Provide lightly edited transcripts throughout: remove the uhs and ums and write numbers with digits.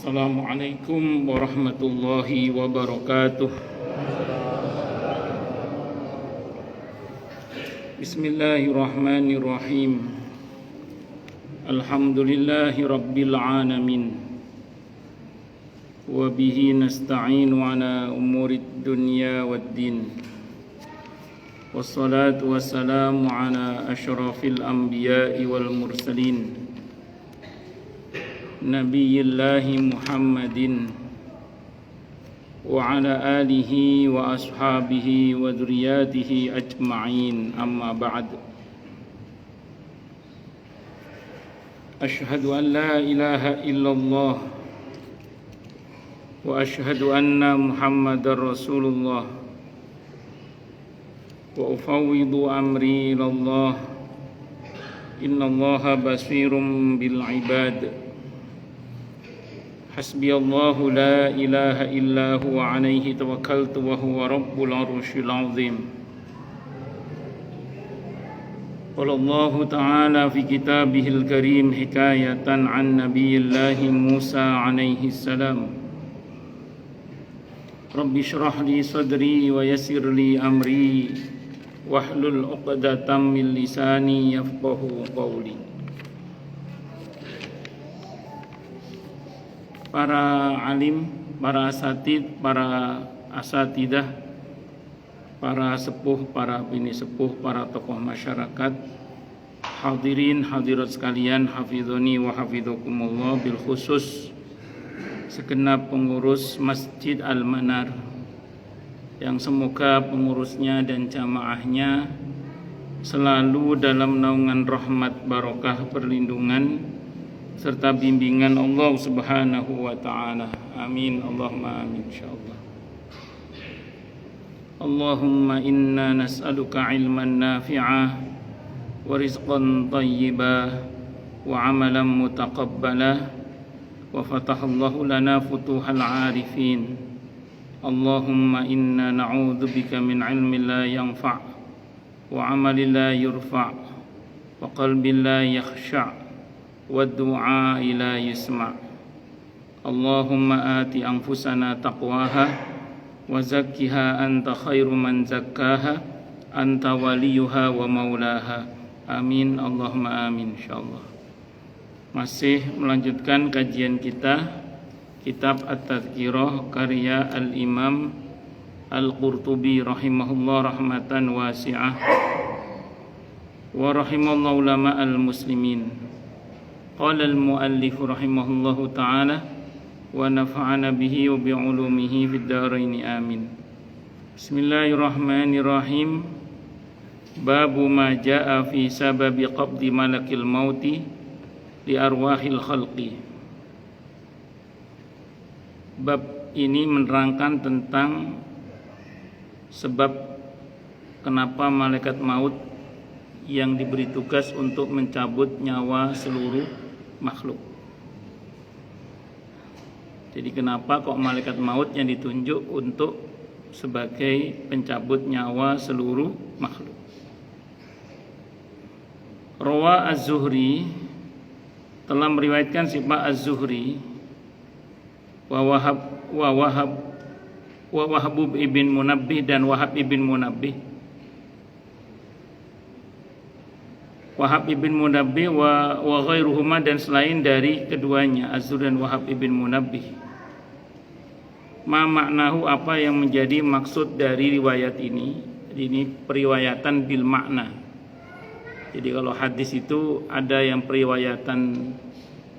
Assalamualaikum warahmatullahi wabarakatuh. Bismillahirrahmanirrahim. Alhamdulillahi rabbil alamin. Wa bihi nasta'inu ala umurid dunya waddin. Wassalatu wassalamu ala asyrafil anbiya'i wal mursalin, Nabiyillahi Muhammadin wa ala alihi wa ashabihi wa dzurriyyatihi ajma'in, amma ba'd. Asyhadu an la ilaha illallah wa asyhadu anna Muhammadar Rasulullah wa ufawwidu amri ilallah, innallaha basirum bil ibad. Hasbiyallahu la ilaha illa huwa alaihi tawakkaltu wa huwa rabbul arsyil azim. Qala Allah ta'ala fi kitabihil karim hikayatan an nabiyillahi Musa alaihi salam. Rabbi shrah li sadri wa yassir li amri wahlul 'uqdatam min lisani yafqahu qawli. Para alim, para asatid, para asatidah, para sepuh, para bini sepuh, para tokoh masyarakat, hadirin hadirat sekalian, hafizoni wa hafizakumullah, bil khusus segenap pengurus Masjid Al-Manar, yang semoga pengurusnya dan jamaahnya selalu dalam naungan rahmat, barokah, perlindungan serta bimbingan Allah Subhanahu wa ta'ala. Amin, Allahumma amin, insyaallah. Allahumma inna nas'aluka ilman nafi'ah wa rizqan tayyibah wa amalan mutaqabbalah wa fatahallahu lana futuhal arifin. Allahumma inna na'udzubika min ilmin la yanfa' wa amalin la yurfa' wa qalbin la yakhsha' wa du'a ila yusma'. Allahumma ati anfusana taqwaha wa zakkiha anta khairu man zakkaha anta waliyuha wa maulaha. Amin, Allahumma amin, insyaallah. Masih melanjutkan kajian kita kitab At-Tadhkirah karya Al-Imam Al-Qurtubi rahimahullah rahmatan wasi'ah wa rahimallahu ulama al-muslimin. Qala al-muallif rahimahullahu ta'ala wa nafa'ana bihi wa bi'ulumihi fid dharain amin. Bismillahirrahmanirrahim. Babu ma jaa fi sababi qabdi malakil mauti li arwahil khalqi. Bab ini menerangkan tentang sebab kenapa malaikat maut yang diberi tugas untuk mencabut nyawa seluruh makhluk. Jadi kenapa kok malaikat maut yang ditunjuk untuk sebagai pencabut nyawa seluruh makhluk? Rawa Az-Zuhri telah meriwayatkan sifat Az-Zuhri wa Wahab ibn Munabbih dan Wahab ibn Munabbih, Wahab ibn Munabbih wa ghairuhuma, dan selain dari keduanya Az-Zuhri dan Wahab ibn Munabbih. Ma maknahu, apa yang menjadi maksud dari riwayat ini? Ini periwayatan bil makna. Jadi kalau hadis itu ada yang periwayatan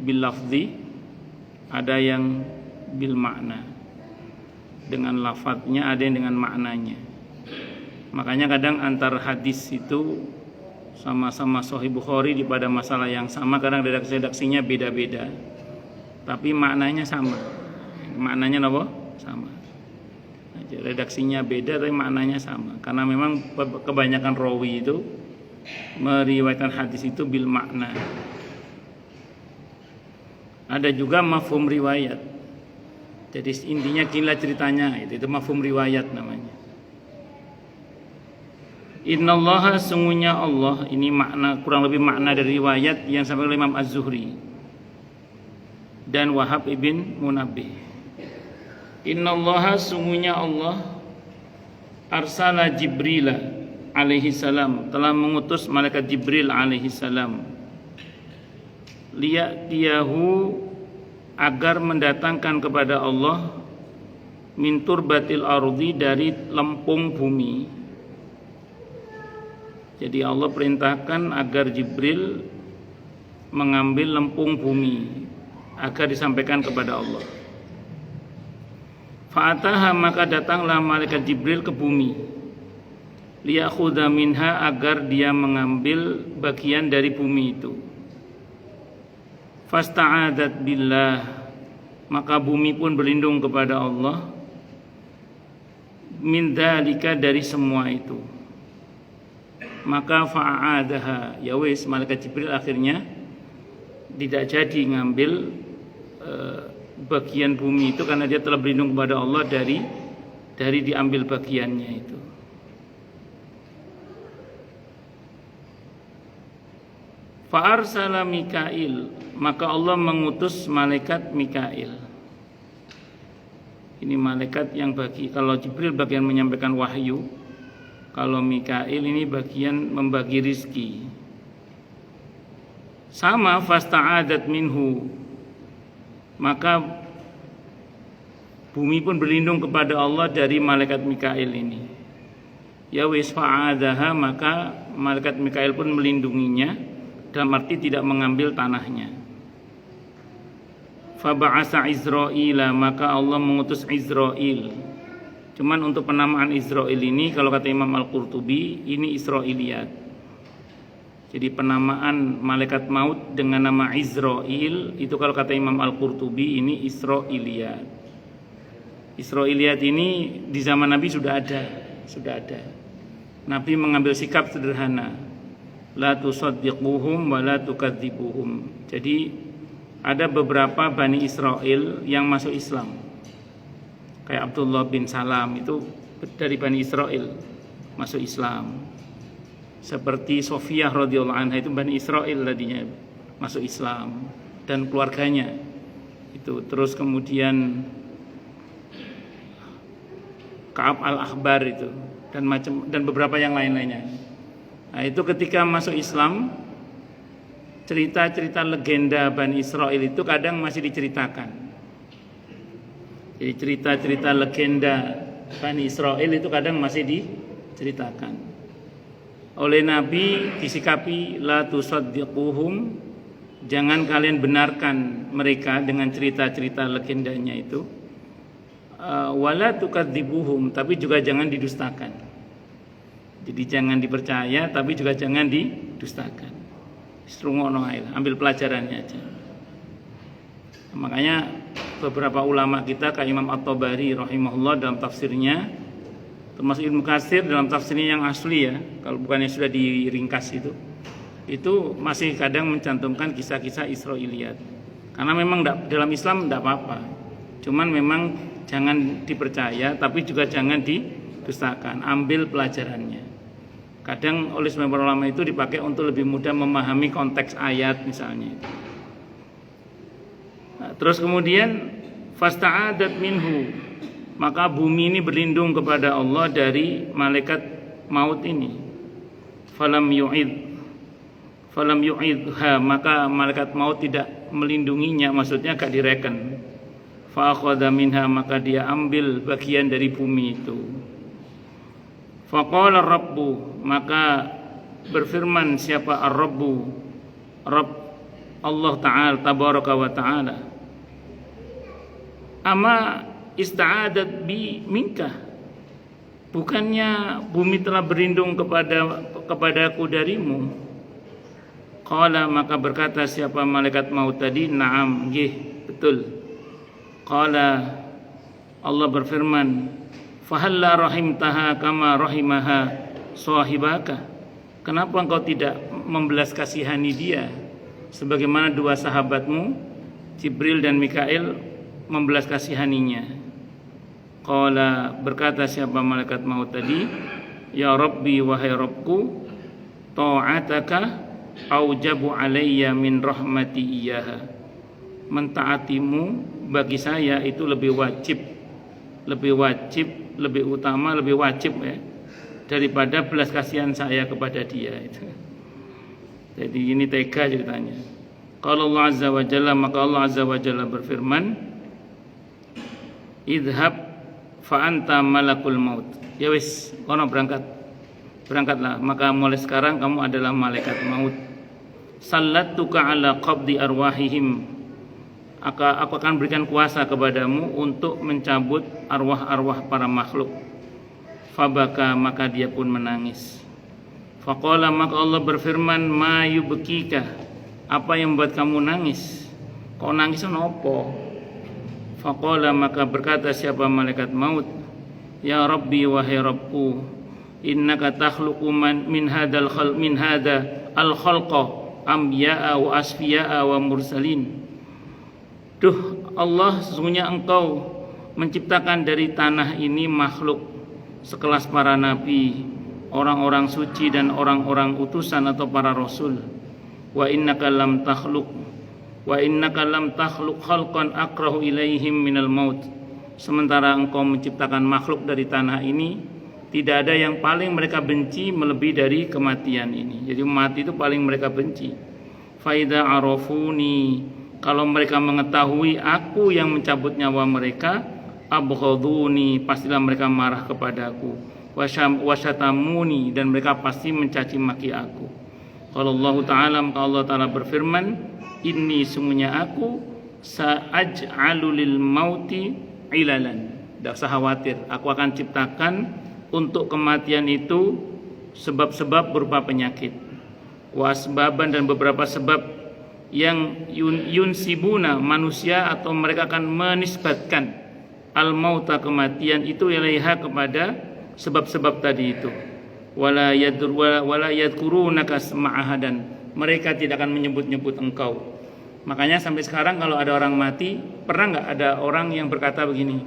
bil lafzi, ada yang bil makna, dengan lafadznya, ada yang dengan maknanya. Makanya kadang antar hadis itu sama-sama Sahih Bukhari di pada masalah yang sama, kadang redaksinya beda-beda, tapi maknanya sama. Maknanya apa? Sama. Redaksinya beda tapi maknanya sama, karena memang kebanyakan rawi itu meriwayatkan hadis itu bil makna. Ada juga mafhum riwayat. Jadi intinya gila ceritanya, itu mafhum riwayat namanya. Innallaha, sungguhnya Allah, ini makna kurang lebih makna dari riwayat yang sampai oleh Imam Az-Zuhri. dan Wahab ibn Munabbih. Innallaha, sungguhnya Allah, arsala Jibril alaihi salam, telah mengutus malaikat Jibril alaihi salam, liya'tiyahu, agar mendatangkan kepada Allah, min turbatil ardi, dari lempung bumi. Jadi Allah perintahkan agar Jibril mengambil lempung bumi agar disampaikan kepada Allah. Fa'ataha, maka datanglah malaikat Jibril ke bumi, liyakhudha minha, agar dia mengambil bagian dari bumi itu. Fasta'adat billah, maka bumi pun berlindung kepada Allah, min dzalika, dari semua itu. Maka fa'adaha, ya wis, malaikat Jibril akhirnya tidak jadi ngambil bagian bumi itu karena dia telah berlindung kepada Allah dari diambil bagiannya itu. Fa'arsala Mikail, maka Allah mengutus malaikat Mikail. Ini malaikat yang kalau Jibril bagian menyampaikan wahyu, kalau Mikail ini bagian membagi rizki. Sama, fasta'adat minhu, maka bumi pun berlindung kepada Allah dari malaikat Mikail ini. Ya wis fa'adaha, maka malaikat Mikail pun melindunginya, dalam arti tidak mengambil tanahnya. Faba'asa Izraila, maka Allah mengutus Izrail. Cuman untuk penamaan Izrail ini, kalau kata Imam Al-Qurtubi, ini Israiliyat. Jadi penamaan malaikat maut dengan nama Izrail itu kalau kata Imam Al-Qurtubi ini Israiliyat. Israiliyat ini di zaman Nabi sudah ada. Nabi mengambil sikap sederhana. La tusaddiquhum wa la tukadzibuhum. Jadi ada beberapa Bani Israel yang masuk Islam. Kayak Abdullah bin Salam itu dari Bani Israel masuk Islam. Seperti Sofiyah radhiyallahu anha itu Bani Israel tadinya masuk Islam dan keluarganya itu. Terus kemudian Ka'ab al-Akhbar itu dan beberapa yang lain-lainnya. Nah, itu ketika masuk Islam, cerita-cerita legenda Bani Israel itu kadang masih diceritakan. Jadi cerita-cerita legenda Bani Israel itu kadang masih diceritakan. Oleh Nabi disikapi, la tusaddiquhum, jangan kalian benarkan mereka dengan cerita-cerita legendanya itu. Wala tukadzibuhum, tapi juga jangan didustakan. Jadi jangan dipercaya tapi juga jangan didustakan. Strungono ae, ambil pelajarannya aja. Makanya beberapa ulama kita kayak Imam At-Tabari rahimahullah dalam tafsirnya, termasuk Ibnu Katsir dalam tafsirnya yang asli ya, kalau bukan yang sudah diringkas itu masih kadang mencantumkan kisah-kisah Israiliyat. Karena memang dalam Islam tidak apa-apa, cuman memang jangan dipercaya tapi juga jangan didustakan, ambil pelajarannya. Kadang oleh sebagian ulama itu dipakai untuk lebih mudah memahami konteks ayat misalnya. Nah, terus kemudian fasta'adat minhu, maka bumi ini berlindung kepada Allah dari malaikat maut ini. Falam yu'idha, maka malaikat maut tidak melindunginya, maksudnya gak direken. Fa akhadha minha, maka dia ambil bagian dari bumi itu. Faqala Rabbu, maka berfirman siapa Ar-Rabbu, Rabb Allah Ta'ala tabaraka wa ta'ala, ama ista'adat bi minka, bukannya bumi telah berlindung kepadaku darimu? Qala, maka berkata siapa malaikat maut tadi, na'am, nggih, betul. Qala, Allah berfirman, fahalla rahimtaha kama rahimaha sahibaka, kenapa engkau tidak membelas kasihani dia sebagaimana dua sahabatmu Jibril dan Mikail membelas kasihaninya. Qala, berkata siapa malaikat maut tadi, ya Rabbi, wahai Rabbku, ta'ataka aujabu alayya min rahmati iyaha, mentaatimu bagi saya itu lebih wajib, lebih utama, lebih wajib ya, daripada belas kasihan saya kepada dia itu. Jadi ini tega ceritanya. Kalau Allah Azza wa Jalla, maka Allah Azza wa Jalla berfirman, idhab fa anta malakul maut. Ya wis, kono berangkatlah, maka mulai sekarang kamu adalah malaikat maut. Sallatuka ala qabdi arwahihim, aku akan berikan kuasa kepadamu untuk mencabut arwah-arwah para makhluk. Fabaka, maka dia pun menangis. Faqala, maka Allah berfirman, ma yubkika, apa yang membuat kamu nangis? Kau nangis nopo? Faqala, maka berkata siapa malaikat maut, ya Rabbi, wahai Rabbku, innaka takhluqu min hada al-khalqa anbiya'a wa asfiya'a wa mursalin. Duh Allah, sesungguhnya engkau menciptakan dari tanah ini makhluk sekelas para nabi, orang-orang suci dan orang-orang utusan atau para rasul. Wa innaka lam takhluq khalqan akrahu ilaihim minal maut. Sementara engkau menciptakan makhluk dari tanah ini, tidak ada yang paling mereka benci melebihi dari kematian ini. Jadi mati itu paling mereka benci. Faida arafuni, kalau mereka mengetahui aku yang mencabut nyawa mereka, abghaduni, pastilah mereka marah kepadaku. Wasyatamuni, dan mereka pasti mencaci maki aku. Kalau Allah Ta'ala, maka Allah Ta'ala berfirman, inni, sungguhnya aku, sa'aj'alu lil mauti ilalan. Tidak usah khawatir, aku akan ciptakan untuk kematian itu sebab-sebab berupa penyakit, wasbaban, dan beberapa sebab yang yunsibuna, manusia atau mereka akan menisbatkan al-mauta, kematian itu, ilaiha, kepada sebab-sebab tadi itu. Wala yadhkurunaka ma'ahadan, mereka tidak akan menyebut-nyebut engkau. Makanya sampai sekarang kalau ada orang mati, pernah nggak ada orang yang berkata begini,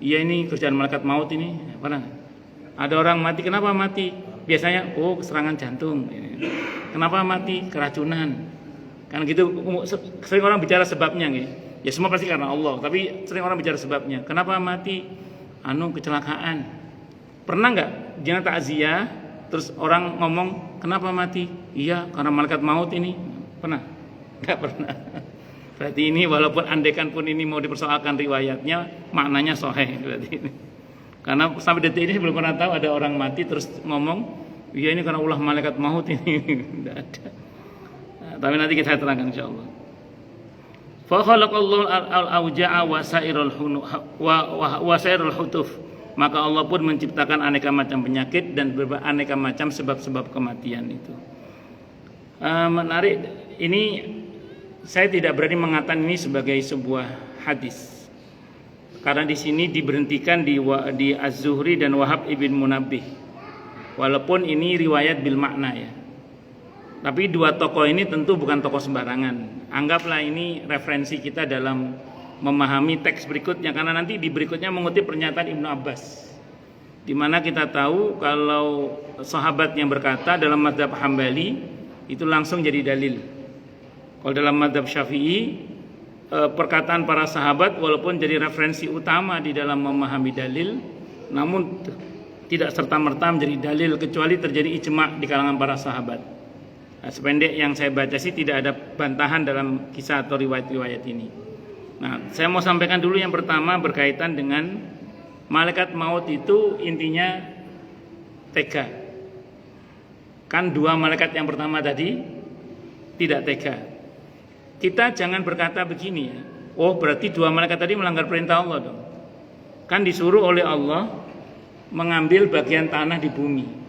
iya ini kerjaan malaikat maut ini? Pernah nggak? Ada orang mati, kenapa mati? Biasanya, oh serangan jantung. Kenapa mati? Keracunan. Kan gitu, sering orang bicara sebabnya gitu. Ya semua pasti karena Allah, tapi sering orang bicara sebabnya. Kenapa mati? Kecelakaan. Pernah nggak jangan takziah, terus orang ngomong kenapa mati? Iya karena malaikat maut ini. Pernah? Nggak pernah. Berarti ini walaupun andekan pun ini mau dipersoalkan riwayatnya, maknanya sahih berarti ini. Karena sampai detik ini belum pernah tahu ada orang mati terus ngomong, iya ini karena ulah malaikat maut ini. Tidak ada. Tapi nanti kita terangkan insyaallah. Fa khalaqallahu al-auja'a wa sairul hutuf. Maka Allah pun menciptakan aneka macam penyakit dan aneka macam sebab-sebab kematian itu. Menarik, ini saya tidak berani mengatakan ini sebagai sebuah hadis. Karena di sini diberhentikan di Az-Zuhri dan Wahab ibn Munabbih. Walaupun ini riwayat bil makna ya. Tapi dua tokoh ini tentu bukan tokoh sembarangan. Anggaplah ini referensi kita dalam memahami teks berikutnya, karena nanti di berikutnya mengutip pernyataan Ibnu Abbas, di mana kita tahu kalau sahabat yang berkata dalam mazhab Hambali itu langsung jadi dalil. Kalau dalam mazhab Syafi'i, perkataan para sahabat walaupun jadi referensi utama di dalam memahami dalil, namun tidak serta-merta menjadi dalil kecuali terjadi ijma' di kalangan para sahabat. Nah, sependek yang saya baca sih tidak ada bantahan dalam kisah atau riwayat-riwayat ini. Nah, saya mau sampaikan dulu yang pertama berkaitan dengan malaikat maut itu intinya tega. Kan dua malaikat yang pertama tadi tidak tega. Kita jangan berkata begini ya, oh berarti dua malaikat tadi melanggar perintah Allah dong. Kan disuruh oleh Allah mengambil bagian tanah di bumi.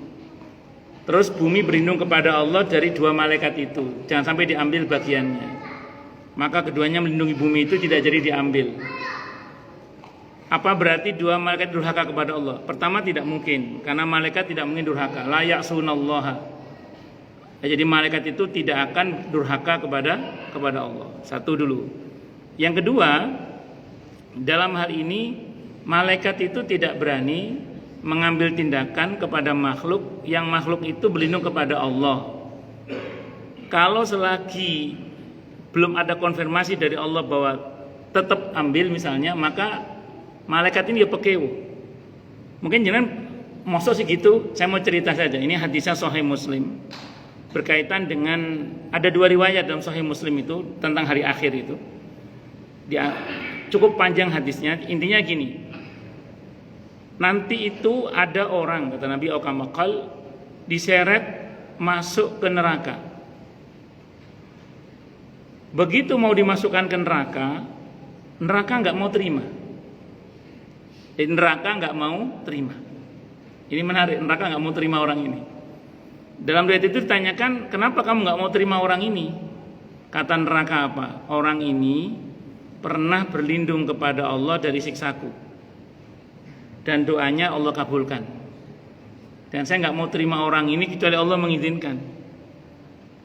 Terus bumi berlindung kepada Allah dari dua malaikat itu, jangan sampai diambil bagiannya. Maka keduanya melindungi bumi itu tidak jadi diambil. Apa berarti dua malaikat durhaka kepada Allah? Pertama tidak mungkin, karena malaikat tidak mungkin durhaka. La ya'sunallaha. Jadi malaikat itu tidak akan durhaka kepada Allah. Satu dulu. Yang kedua, dalam hal ini malaikat itu tidak berani mengambil tindakan kepada makhluk yang makhluk itu berlindung kepada Allah. Kalau selagi belum ada konfirmasi dari Allah bahwa tetap ambil misalnya, maka malaikat ini ya pekewo. Mungkin jangan mosok sih gitu. Saya mau cerita saja. Ini hadisnya Sahih Muslim. Berkaitan dengan ada 2 riwayat dalam Sahih Muslim itu tentang hari akhir itu. Dia cukup panjang hadisnya. Intinya gini. Nanti itu ada orang, kata Nabi Okamakal, diseret masuk ke neraka. Begitu mau dimasukkan ke neraka, neraka nggak mau terima. Neraka nggak mau terima. Ini menarik, neraka nggak mau terima orang ini. Dalam riwayat itu ditanyakan, kenapa kamu nggak mau terima orang ini? Kata neraka apa? Orang ini pernah berlindung kepada Allah dari siksaku, dan doanya Allah kabulkan. Dan saya nggak mau terima orang ini kecuali Allah mengizinkan.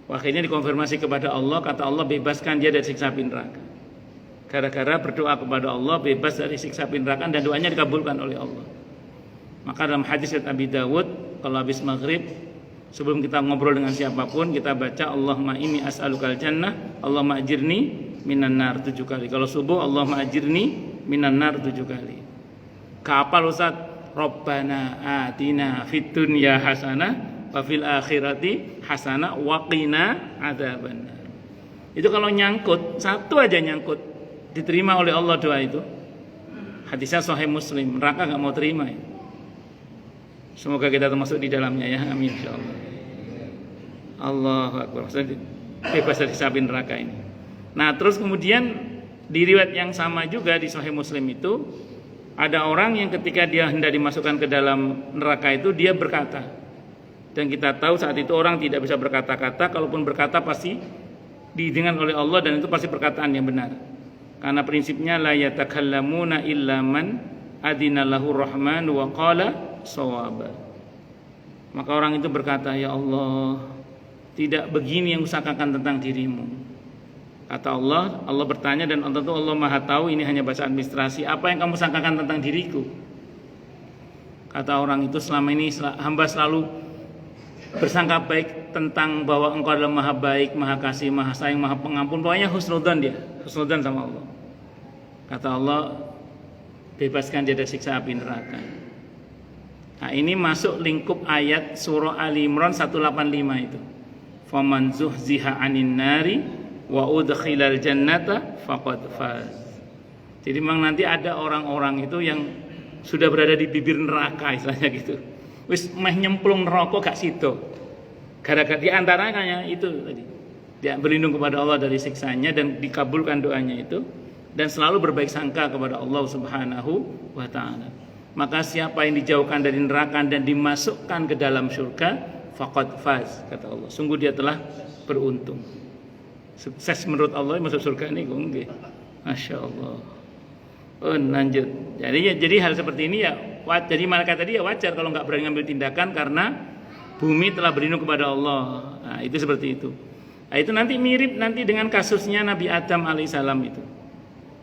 Akhirnya dikonfirmasi kepada Allah, kata Allah bebaskan dia dari siksa api neraka. Gara-gara berdoa kepada Allah bebas dari siksa api neraka dan doanya dikabulkan oleh Allah. Maka dalam hadis riwayat Abi Dawud, kalau habis maghrib sebelum kita ngobrol dengan siapapun kita baca Allahumma inni as'alukal jannah, Allahumma ajirni minan nar 7 kali. Kalau subuh Allahumma ajirni minan nar 7 kali. Kapal Ustaz, Rabbana atina fid dunya hasanah wa fil akhirati hasanah wa qina adzabannar. Itu kalau nyangkut, satu aja nyangkut, diterima oleh Allah doa itu. Hadisnya Sahih Muslim, neraka enggak mau terima ya. Semoga kita termasuk di dalamnya ya. Amin insyaallah. Allahu akbar. Maksudnya bebas dari siksa neraka ini. Nah, terus kemudian di riwayat yang sama juga di Sahih Muslim itu ada orang yang ketika dia hendak dimasukkan ke dalam neraka itu dia berkata. Dan kita tahu saat itu orang tidak bisa berkata-kata, kalaupun berkata pasti diizinkan oleh Allah dan itu pasti perkataan yang benar. Karena prinsipnya la yatakallamuna illa man adinalahu rahman wa qala shawaba. Maka orang itu berkata, ya Allah, tidak begini yang usahakakan tentang dirimu. Kata Allah, Allah bertanya dan tentu Allah Maha tahu, ini hanya bahasa administrasi. Apa yang kamu sangkakan tentang diriku? Kata orang itu, selama ini hamba selalu bersangka baik tentang bahwa engkau adalah maha baik, maha kasih, maha sayang, maha pengampun. Pokoknya husnudzan dia, husnudzan sama Allah. Kata Allah, bebaskan dia dari siksa api neraka. Nah, ini masuk lingkup ayat surah Ali Imran 185 itu. Faman zuhziha 'anil nari wa udkhilal jannata faqad faz. Jadi memang nanti ada orang-orang itu yang sudah berada di bibir neraka istilahnya gitu. Wis meh nyemplung neraka gak sido. Gara-gara di antaranya itu tadi. Dia berlindung kepada Allah dari siksanya dan dikabulkan doanya itu dan selalu berbaik sangka kepada Allah Subhanahu wa taala. Maka siapa yang dijauhkan dari neraka dan dimasukkan ke dalam surga, faqad faz, kata Allah. Sungguh dia telah beruntung. Sukses menurut Allah masuk surga ini nggih. Masyaallah. Lanjut. Jadi hal seperti ini ya jadi malaikat tadi ya wajar kalau nggak berani ngambil tindakan karena bumi telah berlindung kepada Allah. Nah, itu seperti itu. Nah, itu nanti mirip nanti dengan kasusnya Nabi Adam alaihissalam itu.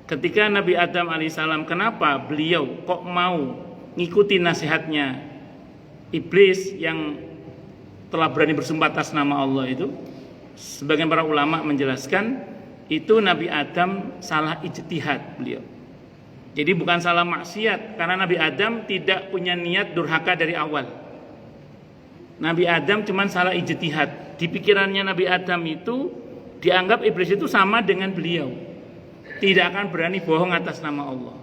Ketika Nabi Adam alaihissalam, kenapa beliau kok mau ngikuti nasihatnya iblis yang telah berani bersumpah atas nama Allah itu? Sebagian para ulama menjelaskan itu Nabi Adam salah ijtihad beliau. Jadi bukan salah maksiat, karena Nabi Adam tidak punya niat durhaka dari awal. Nabi Adam cuma salah ijtihad. Di pikirannya Nabi Adam itu dianggap iblis itu sama dengan beliau. Tidak akan berani bohong atas nama Allah.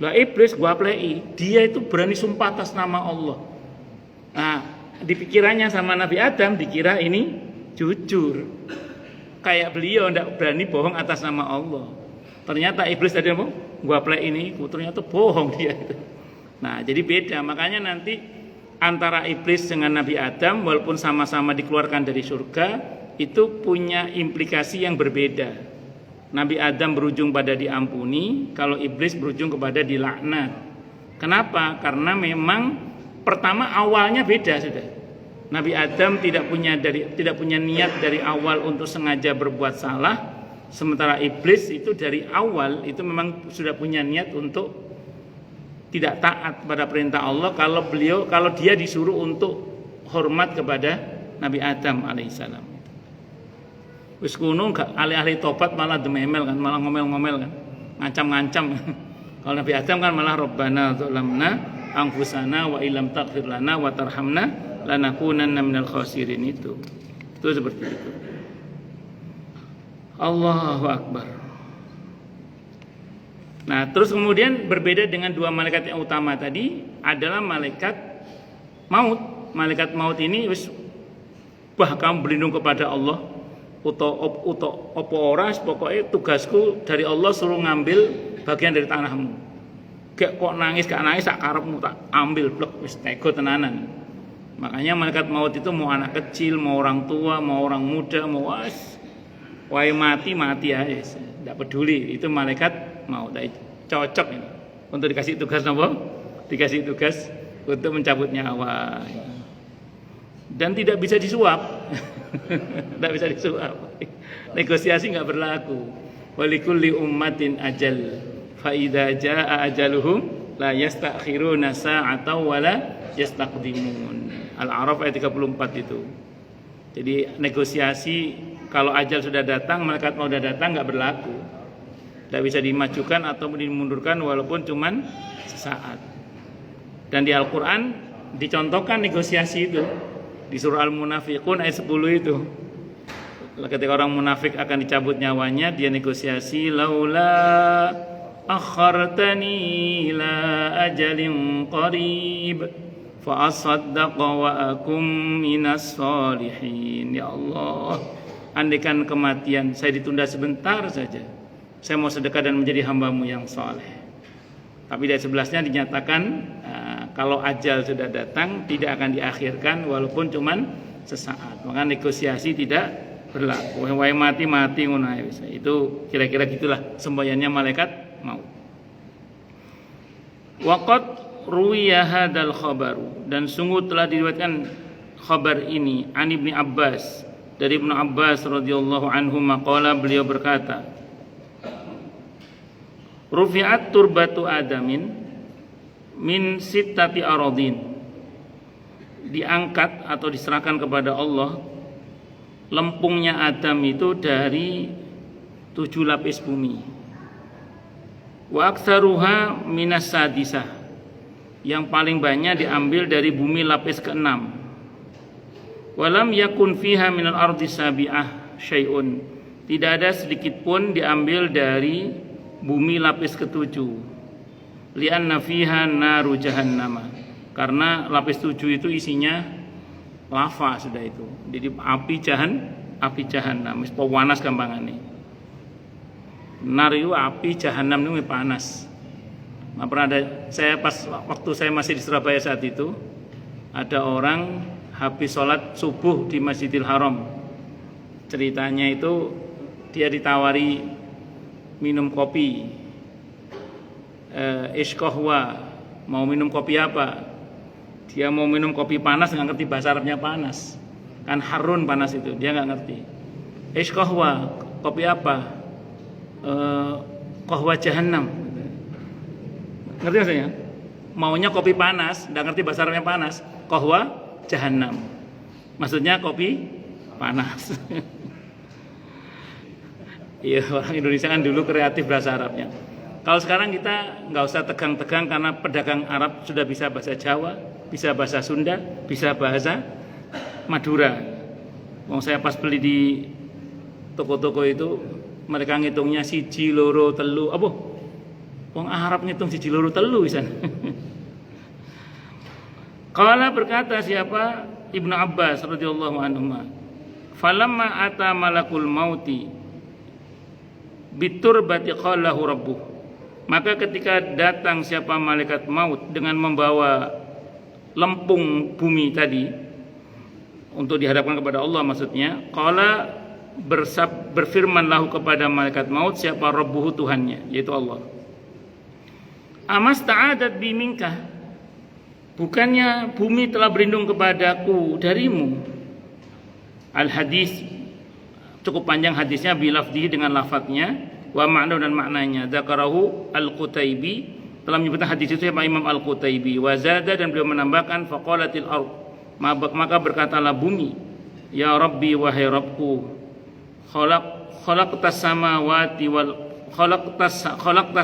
Lah iblis gua plei, dia itu berani sumpah atas nama Allah. Nah, di pikirannya sama Nabi Adam dikira ini jujur. Kayak beliau tidak berani bohong atas nama Allah. Ternyata iblis tadi mau gua play ini, ternyata bohong dia itu. Nah, jadi beda. Makanya nanti antara iblis dengan Nabi Adam walaupun sama-sama dikeluarkan dari surga itu punya implikasi yang berbeda. Nabi Adam berujung pada diampuni, kalau iblis berujung kepada dilaknat. Kenapa? Karena memang pertama awalnya beda sudah. Nabi Adam tidak punya niat dari awal untuk sengaja berbuat salah. Sementara iblis itu dari awal itu memang sudah punya niat untuk tidak taat pada perintah Allah kalau dia disuruh untuk hormat kepada Nabi Adam alaihissalam. Wis kuno gak alih-alih tobat malah dememel kan, malah ngomel-ngomel kan. Ngancam-ngancam. Kalau Nabi Adam kan malah Rabbana dzalamna anfusana wa illam taghfir lana wa tarhamna lanakunanna minal khasirin itu. Itu seperti itu. Allahu Akbar. Nah, terus kemudian berbeda dengan dua malaikat yang utama tadi adalah malaikat maut. Malaikat maut ini wis bahkan berlindung kepada Allah. Opo ora pokoknya tugasku dari Allah suruh ngambil bagian dari tanahmu. Gak kok nangis gak nangis sak karepmu tak ambil blek wis tega tenanan. Makanya malaikat maut itu mau anak kecil, mau orang tua, mau orang muda, mau wae mati aja. Tidak peduli, itu malaikat mau cocok ini untuk dikasih tugas apa? Dikasih tugas untuk mencabut nyawa dan tidak bisa disuap. Tidak bisa disuap. Negosiasi nggak berlaku. Walikulli ummatin ajal fa idza jaa ajaluhum la yastakhiruna sa'atan wa la yastaqdimun. Al-A'raf ayat 34 itu. Jadi negosiasi kalau ajal sudah datang, malaikat mau sudah datang nggak berlaku. Tidak bisa dimajukan atau dimundurkan walaupun cuman sesaat. Dan di Al-Quran dicontohkan negosiasi itu di surah Al-Munafiqun ayat 10 itu. Ketika orang munafik akan dicabut nyawanya, dia negosiasi laula akhartani ila ajalin qarib fa asaddaqa wa akum minas solihin. Ya Allah, andaikan kematian saya ditunda sebentar saja, saya mau sedekah dan menjadi hambamu yang soleh. Tapi dari 11-nya dinyatakan kalau ajal sudah datang tidak akan diakhirkan walaupun cuman sesaat. Maka negosiasi tidak berlaku. Wae mati ngono ae wis. Itu kira-kira gitulah semboyannya malaikat maut. Waqad ruwiya hadzal khabaru, dan sungguh telah diriwayatkan khabar ini an Ibnu Abbas, dari Ibnu Abbas radhiyallahu anhu maqala, beliau berkata, rufi'at turbatu adamin min sittati aradin, diangkat atau diserahkan kepada Allah lempungnya Adam itu dari 7 lapis bumi. Wa aktsaruha minas sadisah, yang paling banyak diambil dari bumi lapis ke-6. Walam yakun fiha minal ardi sabi'ah syai'un, tidak ada sedikit pun diambil dari bumi lapis ke-7. Li'anna fiha naru jahannama, karena lapis 7 itu isinya lava sudah itu. Jadi api jahanam, wis panas gampangane. Nar itu api, jahanam itu panas. Nah, pernah ada waktu saya masih di Surabaya saat itu, ada orang habis sholat subuh di Masjidil Haram. Ceritanya itu dia ditawari minum kopi, iskohwa, mau minum kopi apa? Dia mau minum kopi panas, nggak ngerti bahasa Arabnya panas, kan harun panas itu, dia nggak ngerti. Iskohwa, kopi apa? Kohwa jahannam, ngerti maksudnya? Maunya kopi panas, nggak ngerti bahasa Arabnya panas. Kohwa jahannam, maksudnya kopi panas. Iya, orang Indonesia kan dulu kreatif bahasa Arabnya. Kalau sekarang kita nggak usah tegang-tegang karena pedagang Arab sudah bisa bahasa Jawa, bisa bahasa Sunda, bisa bahasa Madura. Saya pas beli di toko-toko itu, mereka ngitungnya siji loro telu, apa? Wong Arab ngitung siji loro telu pisan. Qala, berkata siapa? Ibnu Abbas radhiyallahu anhu. Falamma ata malakul mauti biturbati qallahu rabbuh. Maka ketika datang siapa malaikat maut dengan membawa lempung bumi tadi untuk dihadapkan kepada Allah maksudnya, qala, berfirman lahu kepada malaikat maut siapa rabbuhu, Tuhannya, yaitu Allah. Amasta'adat biminka, bukannya bumi telah berlindung kepadaku darimu. Al hadis, cukup panjang hadisnya, bilafdihi dengan lafadznya, wa ma'na dan maknanya. Dzakarahu Al-Qutaibi, telah menyebutkan hadis itu siapa Imam Al-Qutaibi. Wa zada, dan beliau menambahkan faqalatil ardh, maka berkatalah bumi, ya Rabbi, wahai Rabbku. khalaqtas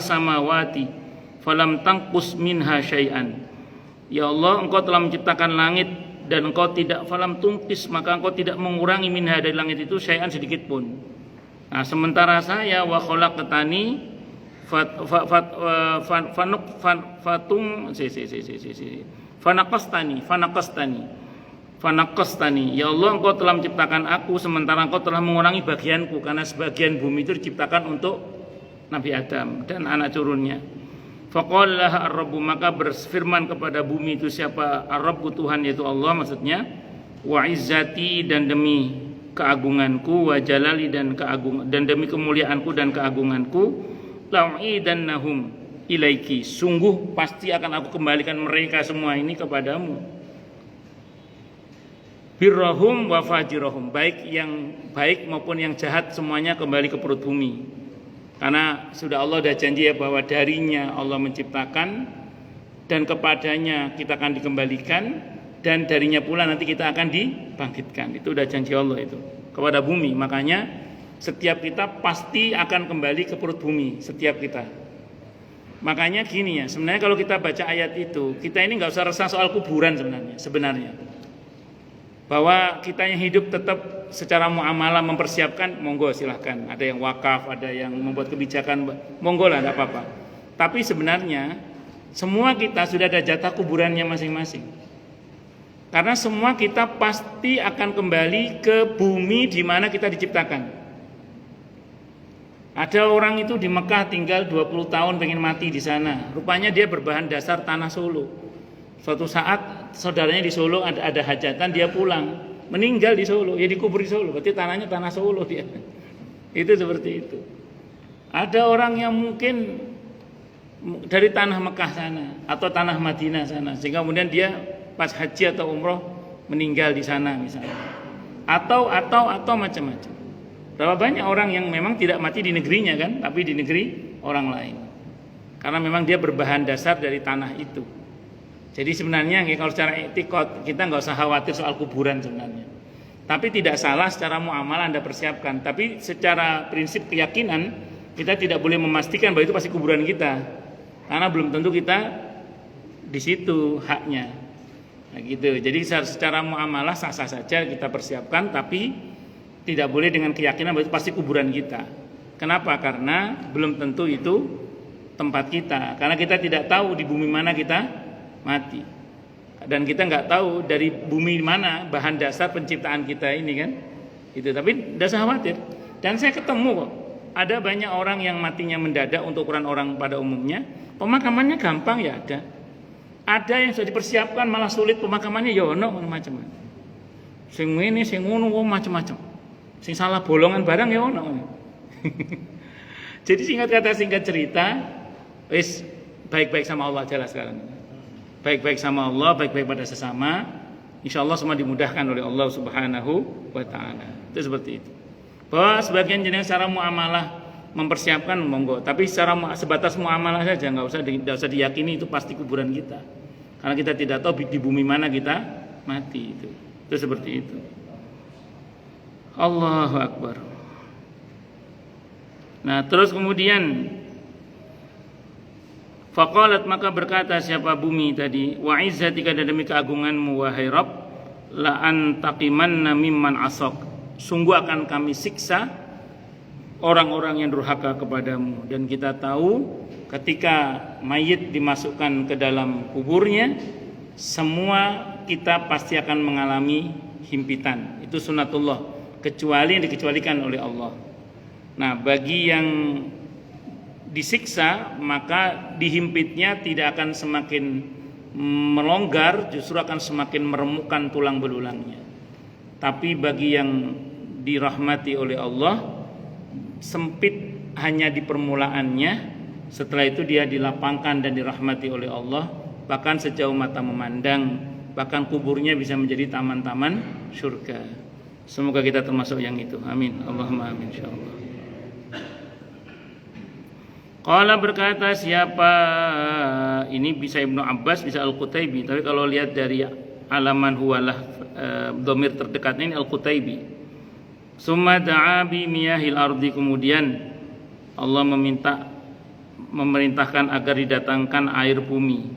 samawati falam tanqus minha syai'an. Ya Allah, Engkau telah menciptakan langit dan Engkau tidak falam tungkis, maka Engkau tidak mengurangi minha dari langit itu syai'an sedikit pun. Nah, sementara saya wa khalaqtani fanaqastani. Ya Allah, Engkau telah menciptakan aku sementara Engkau telah mengurangi bagianku, karena sebagian bumi itu diciptakan untuk Nabi Adam dan anak turunnya. Faqala laha ar-rabbu, maka berfirman kepada bumi itu siapa? Ar-rabbu, Tuhan yaitu Allah maksudnya. Wa izzati, dan demi keagunganku, wa jalali, dan demi kemuliaanku dan keagunganku, la'idannahum ilaiki, sungguh pasti akan aku kembalikan mereka semua ini kepadamu. Birrahum wa fajirahum, baik yang baik maupun yang jahat semuanya kembali ke perut bumi. Karena sudah Allah dah janji ya bahwa darinya Allah menciptakan dan kepadanya kita akan dikembalikan dan darinya pula nanti kita akan dibangkitkan. Itu udah janji Allah itu kepada bumi. Makanya setiap kita pasti akan kembali ke perut bumi, setiap kita. Makanya gini ya, sebenarnya kalau kita baca ayat itu, kita ini nggak usah resah soal kuburan sebenarnya. Bahwa kita yang hidup tetap secara muamalah mempersiapkan, monggo silahkan. Ada yang wakaf, ada yang membuat kebijakan, monggo lah, tidak apa-apa. Tapi sebenarnya semua kita sudah ada jatah kuburannya masing-masing. Karena semua kita pasti akan kembali ke bumi di mana kita diciptakan. Ada orang itu di Mekah tinggal 20 tahun pengen mati di sana. Rupanya dia berbahan dasar tanah Solo. Suatu saat saudaranya di Solo ada hajatan, dia pulang, meninggal di Solo, ya dikubur di Solo. Berarti tanahnya tanah Solo dia. Itu seperti itu. Ada orang yang mungkin dari tanah Mekah sana atau tanah Madinah sana, sehingga kemudian dia pas haji atau umroh meninggal di sana misalnya. Atau macam-macam. Berapa banyak orang yang memang tidak mati di negerinya kan, tapi di negeri orang lain. Karena memang dia berbahan dasar dari tanah itu. Jadi sebenarnya kalau secara etikot kita nggak usah khawatir soal kuburan sebenarnya. Tapi tidak salah secara muamalah Anda persiapkan. Tapi secara prinsip keyakinan kita tidak boleh memastikan bahwa itu pasti kuburan kita, karena belum tentu kita di situ haknya. Nah, gitu. Jadi secara muamalah sah-sah saja kita persiapkan, tapi tidak boleh dengan keyakinan bahwa itu pasti kuburan kita. Kenapa? Karena belum tentu itu tempat kita. Karena kita tidak tahu di bumi mana kita mati, dan kita nggak tahu dari bumi mana bahan dasar penciptaan kita ini kan. Itu. Tapi tidak usah khawatir. Dan saya ketemu kok ada banyak orang yang matinya mendadak untuk ukuran orang pada umumnya. Pemakamannya gampang ya ada. Ada yang sudah dipersiapkan malah sulit pemakamannya ya ono macam-macam. Sing ini sing ngono macam-macam. Sing salah bolongan barang ya ono. Jadi singkat cerita, wis baik-baik sama Allah jelas sekarang. Baik-baik sama Allah, baik-baik pada sesama. Insya Allah semua dimudahkan oleh Allah Subhanahu wa ta'ala. Itu seperti itu. Bahwa sebagian jenis cara muamalah mempersiapkan monggo, tapi secara sebatas muamalah saja, nggak usah diyakini itu pasti kuburan kita. Karena kita tidak tahu di bumi mana kita mati itu. Itu seperti itu. Allahu Akbar. Nah, terus kemudian faqalat, maka berkata siapa bumi tadi, wa izzatika, dan demi keagunganmu wahai Rabb, la antaqimanna mimman asaq, sungguh akan kami siksa orang-orang yang durhaka kepadamu. Dan kita tahu ketika mayit dimasukkan ke dalam kuburnya, semua kita pasti akan mengalami himpitan. Itu sunatullah, kecuali yang dikecualikan oleh Allah. Nah, bagi yang disiksa, maka dihimpitnya tidak akan semakin melonggar, justru akan semakin meremukkan tulang belulangnya. Tapi bagi yang dirahmati oleh Allah, sempit hanya di permulaannya, setelah itu dia dilapangkan dan dirahmati oleh Allah, bahkan sejauh mata memandang, bahkan kuburnya bisa menjadi taman-taman surga. Semoga kita termasuk yang itu. Amin. Allahumma amin insyaallah. Qala, berkata siapa, ini bisa Ibnu Abbas, bisa Al-Qutaibi, tapi kalau lihat dari alaman huwalah dhamir terdekatnya ini Al-Qutaibi. Summa da'a bi miyahil ardi, kemudian Allah memerintahkan agar didatangkan air bumi,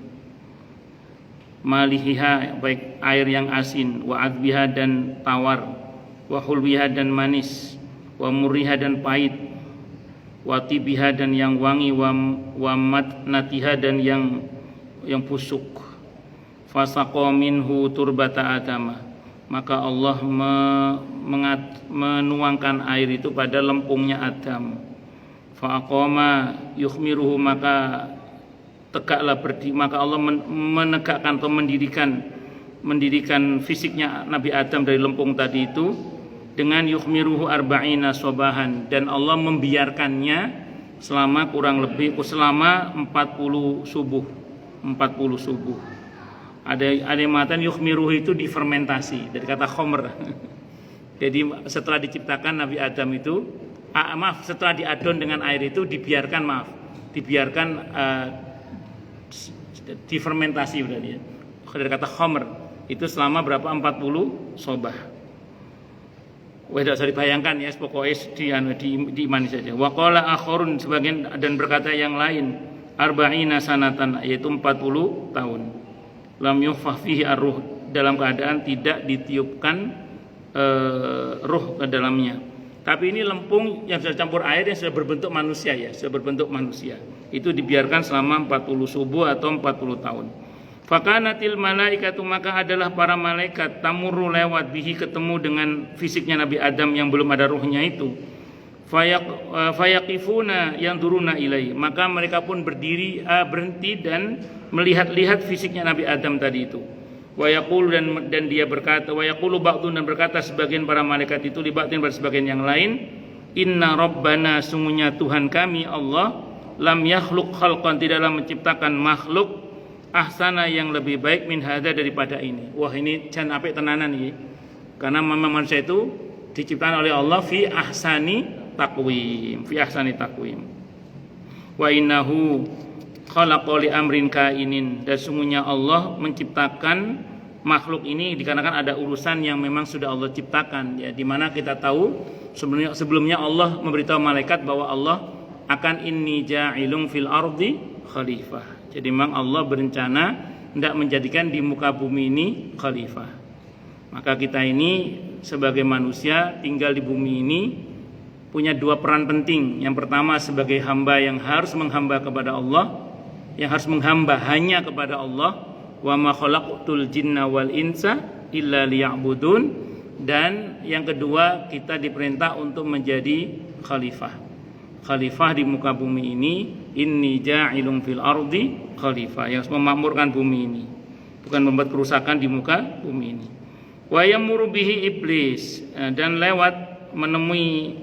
malihiha, baik air yang asin, wa adbiha dan tawar, wa hulwiha dan manis, wa murriha dan pahit, wa tibiha dan yang wangi, wa matnatiha dan yang busuk. Fasaqa minhu turbata adama, maka Allah menuangkan air itu pada lempungnya Adam. Faqama yukhmiruhu, maka tegaklah berdiri, maka Allah menegakkan atau mendirikan fisiknya Nabi Adam dari lempung tadi itu dengan yukhmiruhu arba'ina sobahan, dan Allah membiarkannya selama kurang lebih 40 subuh. Ada yang mengatakan yukhmiruhu itu difermentasi dari kata khomer. Jadi setelah diciptakan Nabi Adam itu, setelah diadon dengan air itu dibiarkan difermentasi berarti ya. Dari kata khomer itu selama berapa? 40 sobah. Wah, tidak usah dibayangkan ya, pokoknya di imani saja. Wa qala akhurun, sebagian, dan berkata yang lain, arba'ina sanatan, yaitu 40 tahun. Lam yukhfah fihi ar-ruh, dalam keadaan tidak ditiupkan ruh ke dalamnya. Tapi ini lempung yang sudah campur air yang sudah berbentuk manusia ya, Itu dibiarkan selama 40 subuh atau 40 tahun. Fakanatil malaikatu, maka adalah para malaikat tamurru lewat bihi, ketemu dengan fisiknya Nabi Adam yang belum ada ruhnya itu. Fayaqifuna yanzuruna ilaihi, maka mereka pun berhenti dan melihat-lihat fisiknya Nabi Adam tadi itu. Wa yaqulu, dan dia berkata, wa yaqulu ba'dun, dan berkata sebagian para malaikat itu, libatin pada sebagian yang lain, inna rabbana, sungguhnya Tuhan kami Allah, lam yakhluq khalqan, tidaklah menciptakan makhluk, ahsana, yang lebih baik, min hadza, daripada ini. Wah, ini jan apik tenanan iki. Karena memang manusia itu diciptakan oleh Allah fi ahsani taqwim. Wa innahu khalaqa li amrin kainin, dan sungguhnya Allah menciptakan makhluk ini dikarenakan ada urusan yang memang sudah Allah ciptakan ya, di mana kita tahu sebelumnya Allah memberitahu malaikat bahwa Allah akan inni ja'ilun fil ardi khalifah. Jadi memang Allah berencana hendak menjadikan di muka bumi ini khalifah. Maka kita ini sebagai manusia tinggal di bumi ini punya dua peran penting. Yang pertama sebagai hamba yang harus menghamba kepada Allah, yang harus menghamba hanya kepada Allah. Wa ma khalaqtul jinna wal insa illa liya'budun. Dan yang kedua, kita diperintah untuk menjadi khalifah di muka bumi ini. Inni ja'ilun fil ardi khalifah, yang memakmurkan bumi ini, bukan membuat kerusakan di muka bumi ini. Wa yamuru bihi iblis, dan lewat menemui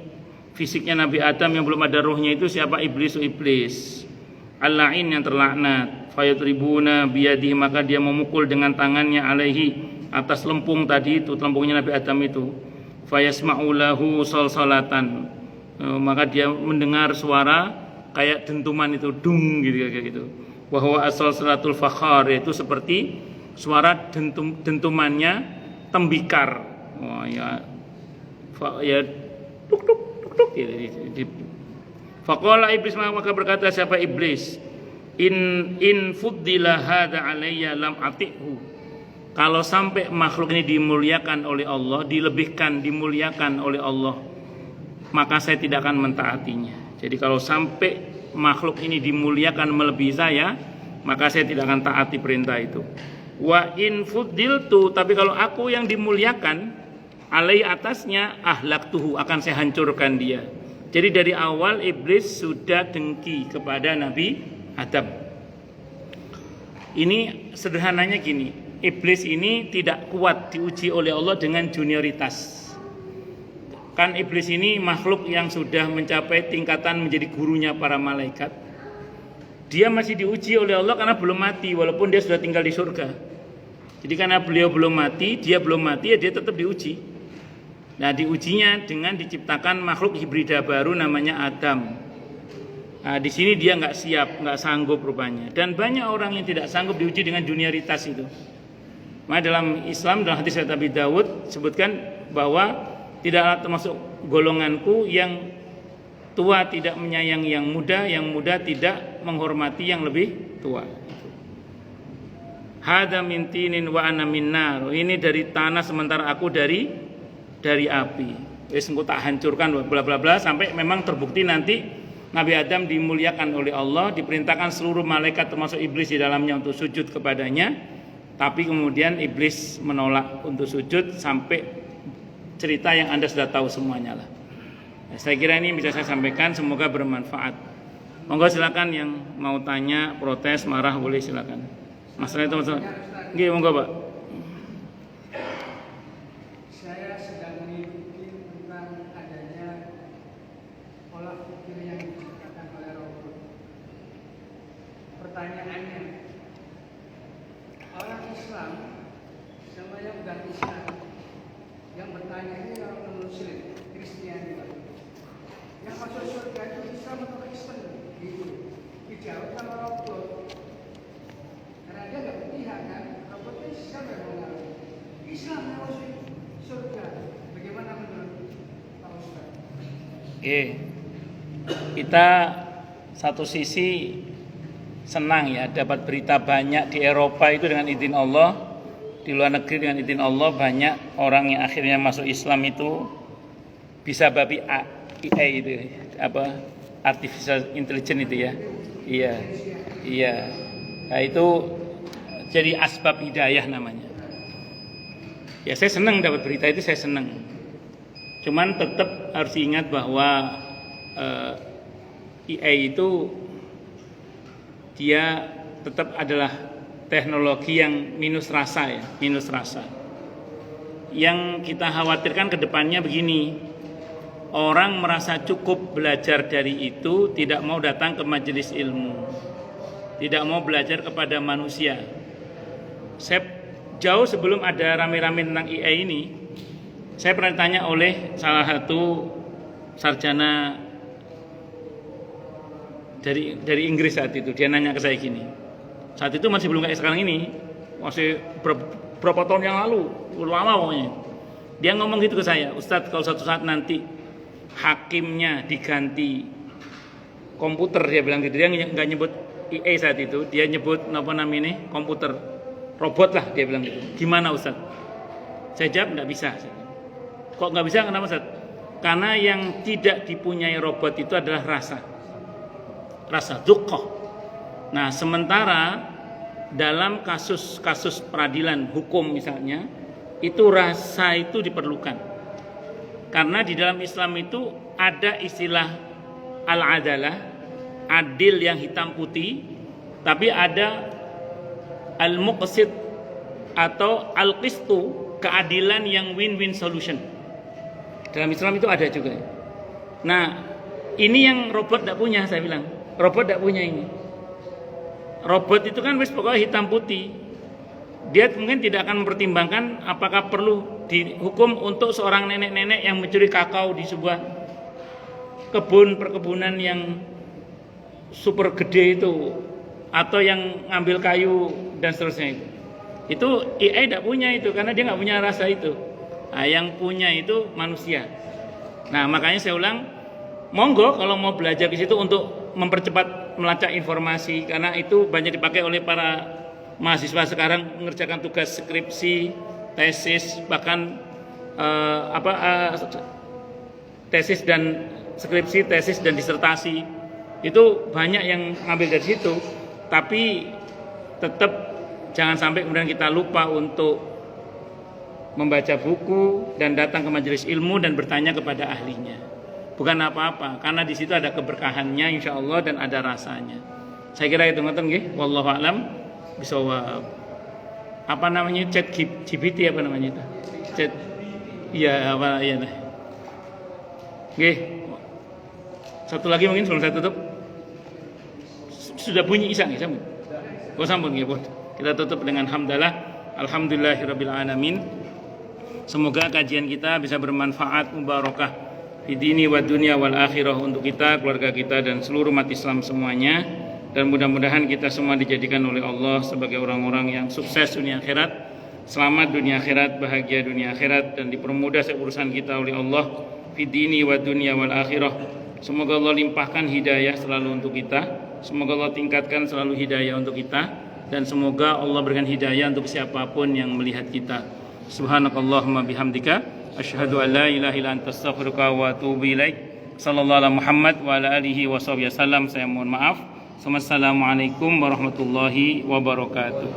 fisiknya Nabi Adam yang belum ada ruhnya itu siapa? Iblis. Al-la'in, yang terlaknat. Fayatribuna biyadihi, maka dia memukul dengan tangannya alaihi, atas lempung tadi itu, lempungnya Nabi Adam itu. Fayasma'u lahu salsalatan, maka dia mendengar suara kayak dentuman itu, dung gitu kayak gitu. Wa huwa as-salsalatul fakhar, yaitu seperti suara dentumannya tembikar. Wah ya tuk gitu. Faqala iblis, maka berkata siapa iblis, in fuddila hadza alayya lam atihu, kalau sampai makhluk ini dimuliakan oleh Allah, dimuliakan oleh Allah, maka saya tidak akan mentaatinya. Jadi kalau sampai makhluk ini dimuliakan melebihi saya, maka saya tidak akan taati perintah itu. Wa in fuddiltu, tapi kalau aku yang dimuliakan, alai, atasnya, ahlaktuhu, akan saya hancurkan dia. Jadi dari awal iblis sudah dengki kepada Nabi Adam. Ini sederhananya gini, iblis ini tidak kuat diuji oleh Allah dengan junioritas. Kan iblis ini makhluk yang sudah mencapai tingkatan menjadi gurunya para malaikat. Dia masih diuji oleh Allah karena belum mati, walaupun dia sudah tinggal di surga. Jadi karena beliau belum mati, dia tetap diuji. Nah, diujinya dengan diciptakan makhluk hibrida baru namanya Adam. Nah, di sini dia nggak siap, nggak sanggup rupanya. Dan banyak orang yang tidak sanggup diuji dengan junioritas itu. Maka dalam Islam, dalam hadis Abi Dawud sebutkan bahwa tidaklah termasuk golonganku yang tua tidak menyayangi yang muda tidak menghormati yang lebih tua. Hada min tinin wa ana min nar. Ini dari tanah sementara aku dari api. Wis engko tak hancurkan bla bla bla sampai memang terbukti nanti Nabi Adam dimuliakan oleh Allah, diperintahkan seluruh malaikat termasuk iblis di dalamnya untuk sujud kepadanya. Tapi kemudian iblis menolak untuk sujud sampai cerita yang Anda sudah tahu semuanya lah. Saya kira ini bisa saya sampaikan, semoga bermanfaat. Monggo silakan yang mau tanya, protes, marah boleh silakan. Masalah itu masalah. Nggih, monggo Pak. Saya sedang mengikuti tentang adanya pola pikir yang dikatakan oleh Robert. Pertanyaannya, orang Islam sama yang bukan Islam yang bertanya ini orang non-Muslim, Kristiani juga. Yang masuk surga itu Islam atau Kristen? Gitu. Dijawab sama Robert. Karena dia nggak berpihak kan, Robert itu siapa yang mengaruh? Islam yang masuk surga. Bagaimana menurut Pak Ustaz? Kita satu sisi senang ya dapat berita banyak di Eropa itu dengan izin Allah, di luar negeri dengan izin Allah banyak orang yang akhirnya masuk Islam itu bisa babi AI itu apa artificial intelligence itu ya. Iya. Nah itu jadi asbab hidayah namanya. Ya saya senang dapat berita itu, saya senang. Cuman tetap harus diingat bahwa AI itu dia tetap adalah teknologi yang minus rasa ya, minus rasa. Yang kita khawatirkan ke depannya begini, orang merasa cukup belajar dari itu, tidak mau datang ke majelis ilmu, tidak mau belajar kepada manusia. Saya jauh sebelum ada rame-rame tentang AI ini, saya pernah ditanya oleh salah satu sarjana dari Inggris saat itu. Dia nanya ke saya gini, saat itu masih belum kayak sekarang ini, masih berapa tahun yang lalu, lama pokoknya. Dia ngomong gitu ke saya, Ustadz kalau suatu saat nanti hakimnya diganti komputer, dia bilang gitu. Dia nggak nyebut AI saat itu, dia nyebut apa namanya komputer, robot lah dia bilang gitu. Gimana Ustadz? Saya jawab nggak bisa. Kok nggak bisa? Kenapa Ustadz? Karena yang tidak dipunyai robot itu adalah rasa dukkah. Nah sementara dalam kasus peradilan hukum misalnya, itu rasa itu diperlukan. Karena di dalam Islam itu ada istilah al-adalah, adil yang hitam putih, tapi ada al-muqsid atau al-qistu, keadilan yang win-win solution. Dalam Islam itu ada juga. Nah, ini yang robot tidak punya, saya bilang. Robot tidak punya ini. Robot itu kan wis pokoknya hitam putih. Dia mungkin tidak akan mempertimbangkan apakah perlu dihukum untuk seorang nenek-nenek yang mencuri kakao di sebuah perkebunan yang super gede itu, atau yang ngambil kayu dan seterusnya itu. Itu AI tidak punya itu, karena dia nggak punya rasa itu. Nah, yang punya itu manusia. Nah, makanya saya ulang, monggo kalau mau belajar di situ untuk mempercepat melacak informasi, karena itu banyak dipakai oleh para mahasiswa sekarang mengerjakan tugas skripsi, tesis, bahkan tesis dan skripsi, tesis dan disertasi. Itu banyak yang ngambil dari situ. Tapi tetap jangan sampai kemudian kita lupa untuk membaca buku dan datang ke majelis ilmu dan bertanya kepada ahlinya. Bukan apa-apa, karena di situ ada keberkahannya insyaallah dan ada rasanya. Saya kira itu ngoten nggih, wallahu a'lam bishawab. Apa namanya, chat GPT apa namanya itu? Chat iya apa ya nah. Nggih. Satu lagi mungkin sebelum saya tutup. Sudah bunyi isya nggih, sampun. Oh sampun nggih, kita tutup dengan hamdalah. Alhamdulillahirabbil alamin. Semoga kajian kita bisa bermanfaat, mubarakah fi dini wa dunya wal akhirah untuk kita, keluarga kita dan seluruh umat Islam semuanya. Dan mudah-mudahan kita semua dijadikan oleh Allah sebagai orang-orang yang sukses dunia akhirat, selamat dunia akhirat, bahagia dunia akhirat, dan dipermudah urusan kita oleh Allah fid dini wad dunya wal akhirah. Semoga Allah limpahkan hidayah selalu untuk kita. Semoga Allah tingkatkan selalu hidayah untuk kita, dan semoga Allah berikan hidayah untuk siapapun yang melihat kita. Subhanakallahumma bihamdika asyhadu an la ilaha illa anta astaghfiruka wa atubu ilaik. Sallallahu alaihi Muhammad wa ala alihi washabihi wasallam. Saya mohon maaf. Assalamualaikum warahmatullahi wabarakatuh.